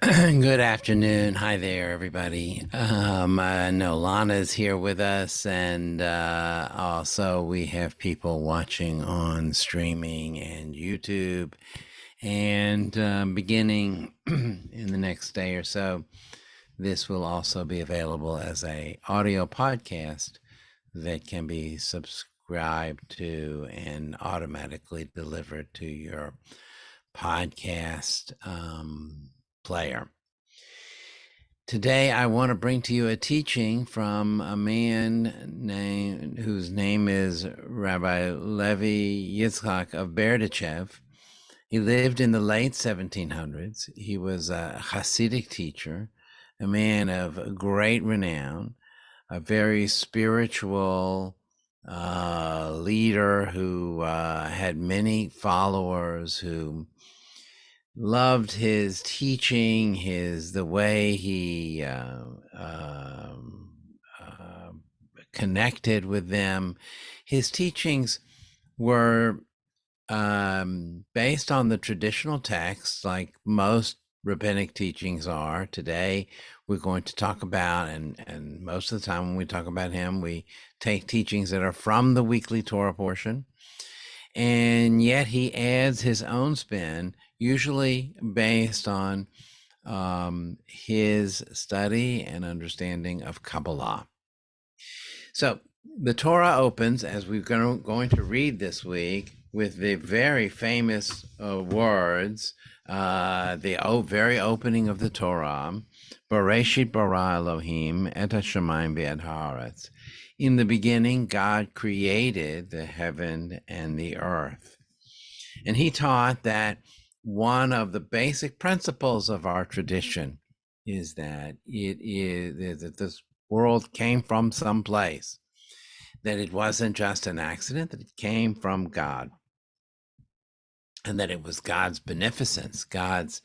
Good afternoon. Hi there, everybody. I know Lana's here with us, and also we have people watching on streaming and YouTube. And beginning in the next day or so, this will also be available as a audio podcast that can be subscribed to and automatically delivered to your podcast player. Today, I want to bring to you a teaching from a man whose name is Rabbi Levi Yitzchak of Berdichev. He lived in the late 1700s. He was a Hasidic teacher, a man of great renown, a very spiritual leader who had many followers who loved his teaching, the way he connected with them. His teachings were based on the traditional texts, like most rabbinic teachings are. Today, we're going to talk about, and most of the time when we talk about him, we take teachings that are from the weekly Torah portion. And yet he adds his own spin, usually based on his study and understanding of Kabbalah. So the Torah opens, as we're going to read this week, with the very famous words, the very opening of the Torah, Bereshit bara Elohim et hashamayim ve'et haaretz. In the beginning, God created the heaven and the earth. And he taught that one of the basic principles of our tradition is that that this world came from someplace, that it wasn't just an accident, that it came from God, and that it was God's beneficence, God's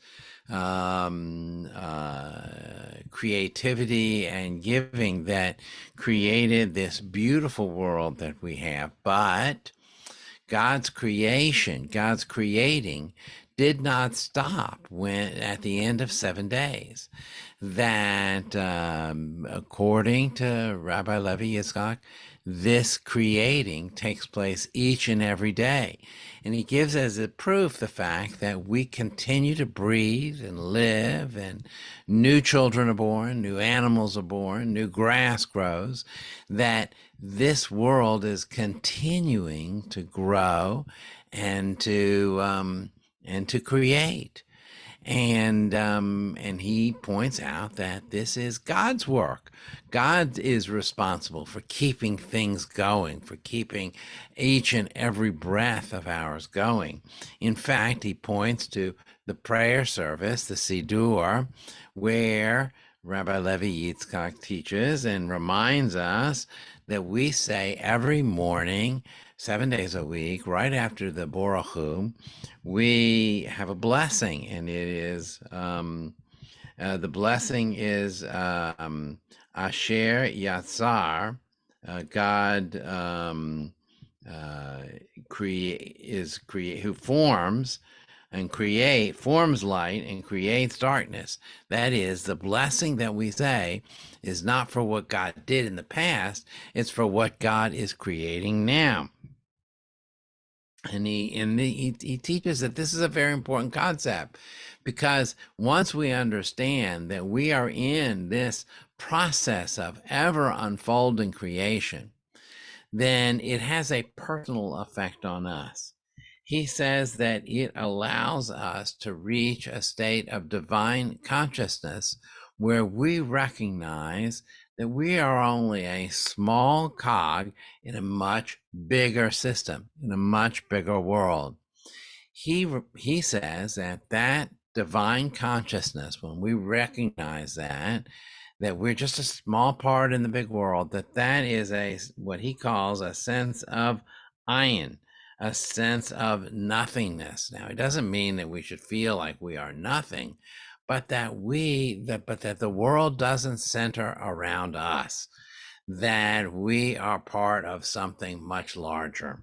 creativity and giving that created this beautiful world that we have. But God's creation, God's creating, did not stop at the end of 7 days. That according to Rabbi Levi Yitzchak, this creating takes place each and every day. And he gives as a proof the fact that we continue to breathe and live, and new children are born, new animals are born, new grass grows, that this world is continuing to grow and to create. And he points out that this is God's work. God is responsible for keeping things going, for keeping each and every breath of ours going. In fact, he points to the prayer service, the Siddur, where Rabbi Levi Yitzchak teaches and reminds us that we say every morning, 7 days a week, right after the Baruch Hu, we have a blessing, and it is the blessing is Asher Yatzar. God who forms light and creates darkness. That is, the blessing that we say is not for what God did in the past, it's for what God is creating now. And he teaches that this is a very important concept, because once we understand that we are in this process of ever unfolding creation, then it has a personal effect on us. He says that it allows us to reach a state of divine consciousness where we recognize that we are only a small cog in a much bigger system, in a much bigger world. He says that divine consciousness, when we recognize that we're just a small part in the big world, that is what he calls a sense of ayin, a sense of nothingness. Now, it doesn't mean that we should feel like we are nothing, but that the world doesn't center around us, that we are part of something much larger.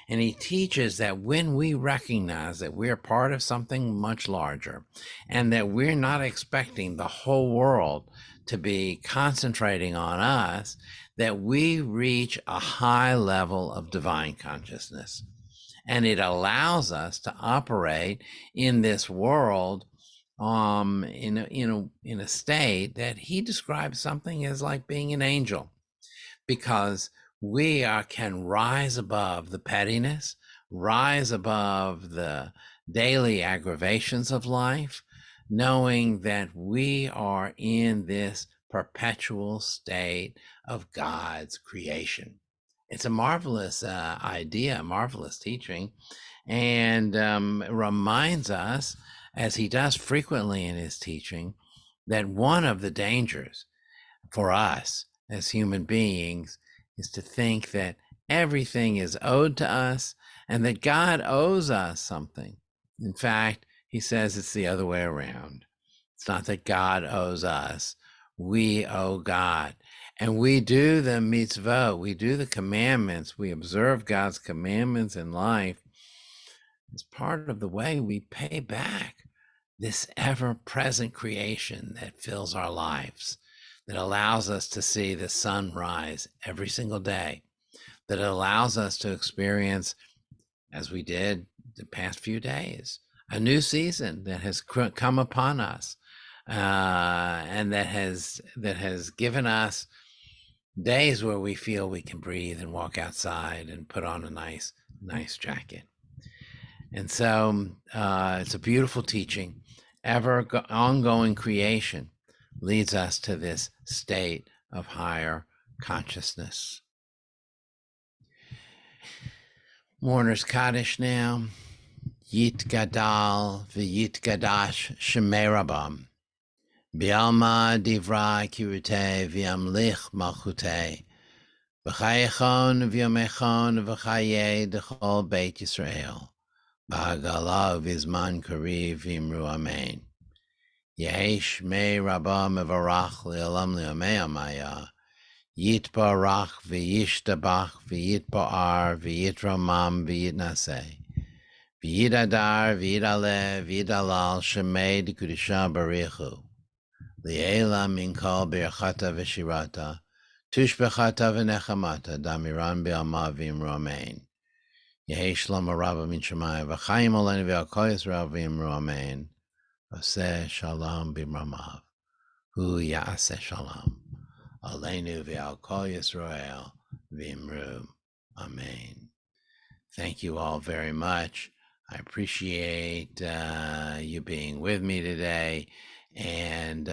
And he teaches that when we recognize that we're part of something much larger and that we're not expecting the whole world to be concentrating on us, that we reach a high level of divine consciousness. And it allows us to operate in this world in a state that he describes something as like being an angel, because we can rise above the pettiness, rise above the daily aggravations of life, knowing that we are in this perpetual state of God's creation. It's a marvelous idea, a marvelous teaching, and reminds us, as he does frequently in his teaching, that one of the dangers for us as human beings is to think that everything is owed to us and that God owes us something. In fact, he says it's the other way around. It's not that God owes us, we owe God. And we do the mitzvot, we do the commandments, we observe God's commandments in life as part of the way we pay back this ever-present creation that fills our lives, that allows us to see the sun rise every single day, that allows us to experience, as we did the past few days, a new season that has come upon us, and that has given us days where we feel we can breathe and walk outside and put on a nice jacket. And so it's a beautiful teaching. Ongoing creation leads us to this state of higher consciousness. Mourner's Kaddish now. Yit Gadal v'yit Gadash Shemei Rabam. Bialma divra kirute v'yamlich malchute. V'chayechon v'yomechon v'chaye d'chol Beit Yisrael. Ba'agala v'zman kariv v'imru amen. Yesh me rabba mevarach le'olam le'amei amaya. Yitbarach v'yishtabach v'yitba'ar v'yitramam v'yitnaseh. V'yidadar v'yidaleh v'yidalal shemei d'kudisha barichu. Li'ela min kol birchata v'shirata. Tushbechata v'nechamata damiran bi'alma v'imru amen. Yehi shlom rabba min shemayim v'chaim olenu v'alkol Yisrael v'imru amen. Aseh shalom b'mramav. Hu ya'aseh shalom. Aleinu v'alkol Yisrael v'imru amen. Thank you all very much. I appreciate you being with me today, and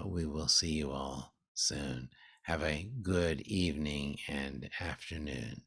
we will see you all soon. Have a good evening and afternoon.